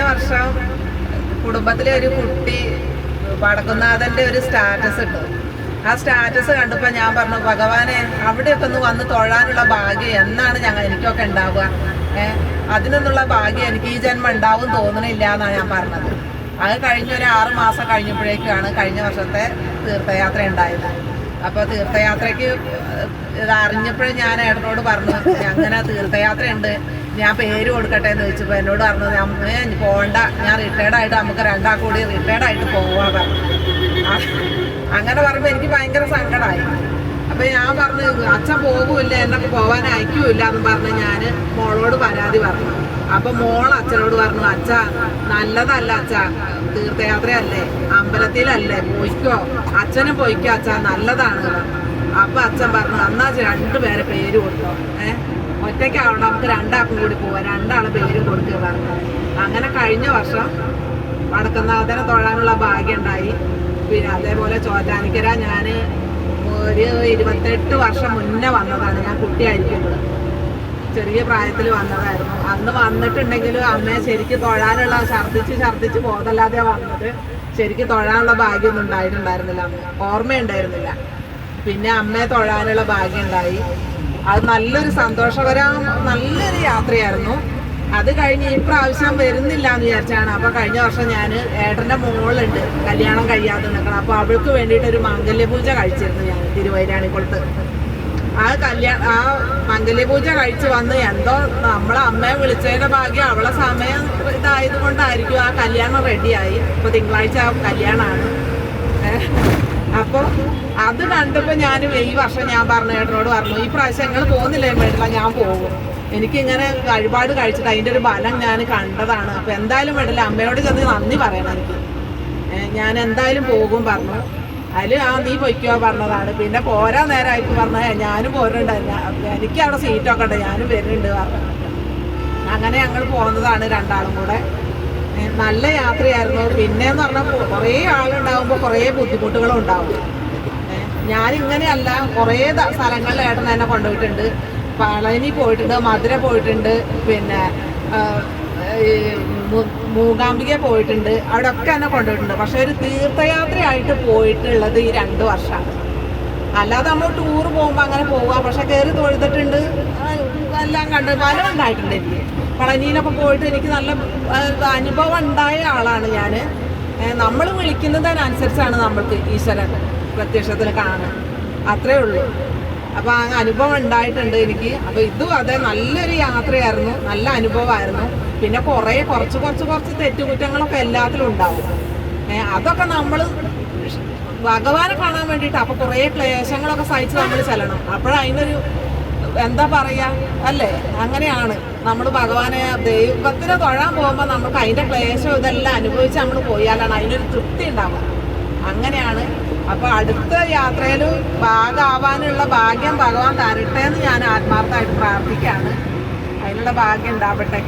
വർഷം കുടുംബത്തിലെ ഒരു കുട്ടി വടക്കുന്നാഥൻ്റെ ഒരു സ്റ്റാറ്റസ് ഇട്ടു. ആ സ്റ്റാറ്റസ് കണ്ടപ്പോൾ ഞാൻ പറഞ്ഞു, ഭഗവാനെ അവിടെയൊക്കെ ഒന്ന് വന്ന് തൊഴാനുള്ള ഭാഗ്യം എന്നാണ് എനിക്കൊക്കെ ഉണ്ടാവുക. അതിനൊന്നുള്ള ഭാഗ്യം എനിക്ക് ഈ ജന്മം ഉണ്ടാവും തോന്നണില്ല എന്നാണ് ഞാൻ പറഞ്ഞത്. അത് കഴിഞ്ഞ ഒരു 6 മാസം കഴിഞ്ഞപ്പോഴേക്കാണ് കഴിഞ്ഞ വർഷത്തെ തീർത്ഥയാത്ര ഉണ്ടായത്. അപ്പോൾ തീർത്ഥയാത്രയ്ക്ക് ഇത് അറിഞ്ഞപ്പോഴും ഞാൻ ഏട്ടനോട് പറഞ്ഞു, അങ്ങനെ തീർത്ഥയാത്രയുണ്ട്, ഞാൻ പേര് കൊടുക്കട്ടെ എന്ന് ചോദിച്ചപ്പോൾ എന്നോട് പറഞ്ഞു, പോകണ്ട, ഞാൻ റിട്ടയർഡായിട്ട് നമുക്ക് രണ്ടാൾ കൂടി റിട്ടയർഡായിട്ട് പോവാൻ പറഞ്ഞു. അങ്ങനെ പറയുമ്പോൾ എനിക്ക് ഭയങ്കര സങ്കടമായി. അപ്പം ഞാൻ പറഞ്ഞു, അച്ഛൻ പോകൂല്ല, എന്നൊക്കെ പോകാൻ അയക്കൂല്ല എന്ന് പറഞ്ഞ് ഞാൻ മോളോട് പരാതി പറഞ്ഞു. അപ്പം മോൾ അച്ഛനോട് പറഞ്ഞു, അച്ഛ നല്ലതല്ല അച്ഛ, തീർത്ഥയാത്രയല്ലേ, അമ്പലത്തിലല്ലേ, പോയിക്കോ, അച്ഛനും പോയിക്കോ അച്ഛ, നല്ലതാണ്. അപ്പം അച്ഛൻ പറഞ്ഞു, എന്നാൽ 2 പേരെ പേര് കൊടുത്തോ, ഒറ്റയ്ക്കാവണം, നമുക്ക് 2 ആൾക്കും കൂടി പോവാം, 2 ആളെ പേര് കൊടുക്കുക പറഞ്ഞു. അങ്ങനെ കഴിഞ്ഞ വർഷം വടക്കുന്നാഥനെ തൊഴാനുള്ള ഭാഗ്യം ഉണ്ടായി. പിന്നെ അതേപോലെ ചോറ്റാനിക്കര ഞാൻ ഒരു 28 വർഷം മുന്നേ വന്നതാണ്. ഞാൻ കുട്ടിയായിരിക്കുമ്പോൾ ചെറിയ പ്രായത്തിൽ വന്നതായിരുന്നു. അന്ന് വന്നിട്ടുണ്ടെങ്കിലും അമ്മയെ ശരിക്കും തൊഴാനുള്ള ഛർദ്ദിച്ച് പോകല്ലാതെ വന്നത്. ശരിക്കും തൊഴാനുള്ള ഭാഗ്യമൊന്നും ഉണ്ടായിട്ടുണ്ടായിരുന്നില്ല, ഓർമ്മയുണ്ടായിരുന്നില്ല. പിന്നെ അമ്മയെ തൊഴാനുള്ള ഭാഗ്യം ഉണ്ടായി. അത് നല്ലൊരു നല്ലൊരു യാത്രയായിരുന്നു. അത് കഴിഞ്ഞ് ഈ പ്രാവശ്യം വരുന്നില്ല എന്ന് വിചാരിച്ചാണ്. അപ്പോൾ കഴിഞ്ഞ വർഷം ഞാൻ ഏട്ടൻ്റെ മോളുണ്ട് കല്യാണം കഴിയാതെ നിൽക്കണം. അപ്പോൾ അവൾക്ക് വേണ്ടിയിട്ട് ഒരു മംഗല്യപൂജ കഴിച്ചിരുന്നു ഞാൻ തിരുവൈരാണിക്കുളത്ത്. ആ മംഗല്യപൂജ കഴിച്ച് വന്ന് എന്തോ നമ്മളെ അമ്മയെ വിളിച്ചതിൻ്റെ ഭാഗ്യം അവളെ സമയം ഇതായത് കൊണ്ടായിരിക്കും ആ കല്യാണം റെഡിയായി. ഇപ്പോൾ തിങ്കളാഴ്ച കല്യാണമാണ്. അപ്പോൾ അത് കണ്ടപ്പോൾ ഞാൻ ഈ വർഷം ഞാൻ പറഞ്ഞു, ഏട്ടനോട് പറഞ്ഞു, ഈ പ്രാവശ്യം ഞങ്ങൾ പോകുന്നില്ലേ വേണ്ടില്ല, ഞാൻ പോകും, എനിക്കിങ്ങനെ വഴിപാട് കഴിച്ചിട്ട് അതിൻ്റെ ഒരു ബലം ഞാൻ കണ്ടതാണ്. അപ്പോൾ എന്തായാലും വേണ്ടില്ല, അമ്മയോട് ചെന്ന് നന്ദി പറയണം എനിക്ക്, ഞാൻ എന്തായാലും പോകും പറഞ്ഞു. അതിൽ നീ പൊയ്ക്കോ പറഞ്ഞതാണ്. പിന്നെ പോരാ നേരമായിട്ട് പറഞ്ഞാൽ ഞാനും പോരുന്നുണ്ട്, എനിക്ക് അവിടെ സീറ്റൊക്കെ ഉണ്ട്, ഞാനും വരുന്നുണ്ട് പറഞ്ഞു. അങ്ങനെ ഞങ്ങൾ പോകുന്നതാണ് 2 ആളും കൂടെ. നല്ല യാത്രയായിരുന്നു. പിന്നെയെന്ന് പറഞ്ഞാൽ കുറേ ആളുണ്ടാകുമ്പോൾ കുറേ ബുദ്ധിമുട്ടുകളും ഉണ്ടാവും. ഞാനിങ്ങനെയല്ല, കുറേ സ്ഥലങ്ങളിൽ ഏട്ടൻ എന്നെ കൊണ്ടുപോയിട്ടുണ്ട്. പളനി പോയിട്ടുണ്ട്, മധുര പോയിട്ടുണ്ട്, പിന്നെ മൂകാംബിക പോയിട്ടുണ്ട്, അവിടെ ഒക്കെ എന്നെ കൊണ്ടുപോയിട്ടുണ്ട്. പക്ഷെ ഒരു തീർത്ഥയാത്രയായിട്ട് പോയിട്ടുള്ളത് ഈ 2 വർഷമാണ്. അല്ലാതെ നമ്മൾ ടൂർ പോകുമ്പോൾ അങ്ങനെ പോവുക, പക്ഷെ കയറി തൊഴുതിട്ടുണ്ട്, എല്ലാം കണ്ട് ഫലം ഉണ്ടായിട്ടുണ്ട് എനിക്ക്. പളനിയിലൊക്കെ പോയിട്ട് എനിക്ക് നല്ല അനുഭവം ഉണ്ടായ ആളാണ് ഞാൻ. നമ്മൾ വിളിക്കുന്നതിനനുസരിച്ചാണ് നമ്മൾക്ക് ഈശ്വരൻ പ്രത്യക്ഷത്തിൽ കാണുക, അത്രേ ഉള്ളൂ. അപ്പോൾ ആ അനുഭവം ഉണ്ടായിട്ടുണ്ട് എനിക്ക്. അപ്പോൾ ഇതും അതെ, നല്ലൊരു യാത്രയായിരുന്നു, നല്ല അനുഭവമായിരുന്നു. പിന്നെ കുറച്ച് തെറ്റുകുറ്റങ്ങളൊക്കെ എല്ലാത്തിലും ഉണ്ടാവും. അതൊക്കെ നമ്മൾ ഭഗവാനെ കാണാൻ വേണ്ടിയിട്ട് അപ്പോൾ കുറേ ക്ലേശങ്ങളൊക്കെ സഹിച്ച് നമ്മൾ ചെല്ലണം. അപ്പോഴതിനൊരു എന്താ പറയുക അല്ലേ, അങ്ങനെയാണ് നമ്മൾ ഭഗവാനെ ദൈവത്തിനെ തൊഴാൻ പോകുമ്പോൾ നമുക്ക് അതിൻ്റെ ക്ലേശം ഇതെല്ലാം അനുഭവിച്ച് നമ്മൾ പോയാലാണ് അതിനൊരു തൃപ്തി ഉണ്ടാവുക. അങ്ങനെയാണ്. അപ്പോൾ അടുത്ത യാത്രയിൽ ഭാഗമാവാനുള്ള ഭാഗ്യം ഭഗവാൻ തരട്ടെ എന്ന് ഞാൻ ആത്മാർത്ഥമായിട്ട് പ്രാർത്ഥിക്കുകയാണ്. അതിനുള്ള ഭാഗ്യം ഉണ്ടാവട്ടെ.